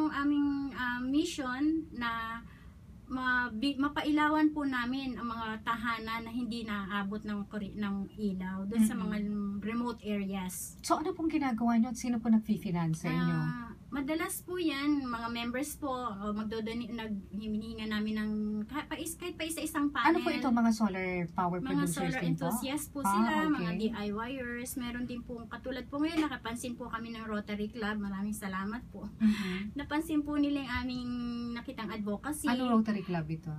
yung aming mission na mapailawan po namin ang mga tahanan na hindi naaabot ng ilaw doon sa mga remote areas. So ano pong ginagawa nyo at sino po nag-finance sa inyo? Madalas po yan, mga members po, hinihinga namin ng kahit pa isa-isang panel. Ano po ito, mga solar power mga producers solar din po? enthusiasts po sila, okay. mga DIYers. Meron din po, katulad po ngayon, nakapansin po kami ng Rotary Club. Maraming salamat po. Napansin po nila yung aming nakitang advocacy. Ano Rotary Club ito?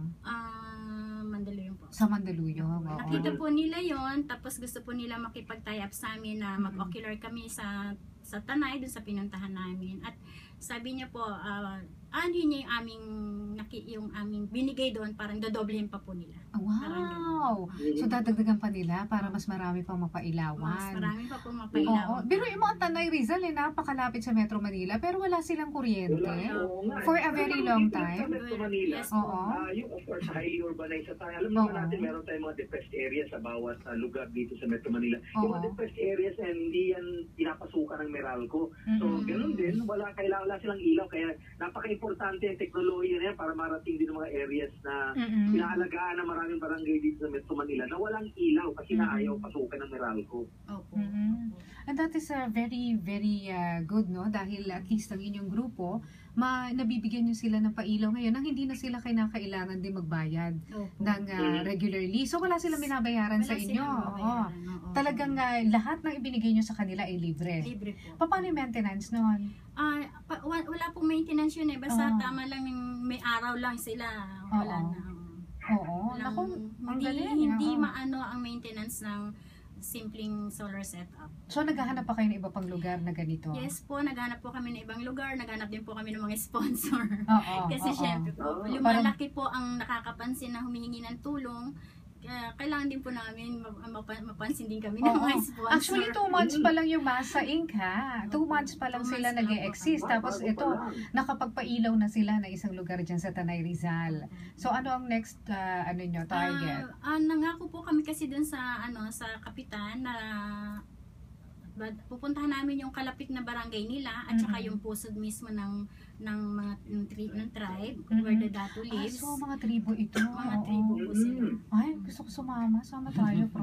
Mandaluyong po. Sa Mandaluyong. Nakita po nila yon, tapos gusto po nila makipag-tie up sa amin na mag-ocular kami sa Tanay, dun sa pinuntahan namin. At sabi niya po, ano yun yung aming binigay doon, parang dodoblehin pa po nila. Wow! So dadagdagan pa nila para mas marami pang mapailawan. Mas marami pa po mapailawan. Pero yung mga Tanay Rizal, napakalapit sa Metro Manila, pero wala silang kuryente. For a very long time. Yes po. Yung of course, highly urbanized tayo. Alam naman natin, meron tayong mga depressed areas sa bawat lugar dito sa Metro Manila. Yung mga depressed areas, hindi yan pinapasukan ng Meralco. So, ganun din, wala silang ilaw. Kaya napaka-importante yung teknolohiya na yan para marating din ng mga areas na pinaalagaan ng maraming barangay dito sa Metro Manila na walang ilaw kasi na ayaw pasukan ng Meralco. Opo. And that is very, very good, no? Dahil at least ang inyong grupo, nabibigyan nyo sila ng pailaw ngayon nang hindi na sila kinakailangan din magbayad ng regularly. So wala silang binabayaran sa inyo. Talagang lahat ng ibinigay nyo sa kanila ay libre. Libre po. Paano yung maintenance noon? Wala pong maintenance yun eh. Basta tama lang may araw lang sila. Wala na. Naku, ang galing. Hindi maano ang maintenance ng simpleng solar setup. So naghahanap pa kayo ng iba pang lugar na ganito? Yes po, naghahanap po kami ng ibang lugar, naghahanap din po kami ng mga sponsor. Kasi syempre po, lumalaki po ang nakakapansin na humihingi ng tulong. Kaya kailangan din po namin mapansin din kami ng mga sponsor. Actually, 2 months pa lang yung Masa Inc. 2 months pa lang sila nag-e-exist. Tapos ito, nakapagpailaw na sila na isang lugar dyan sa Tanay Rizal. So ano ang next target? Nangako po kami kasi dun sa kapitan na pupuntahan namin yung kalapit na barangay nila at saka yung pusod mismo ng tribe where the Dato lives. So mga tribo ito. Mga tribo po sila. Ay, gusto ko sumama. Sama tayo, bro.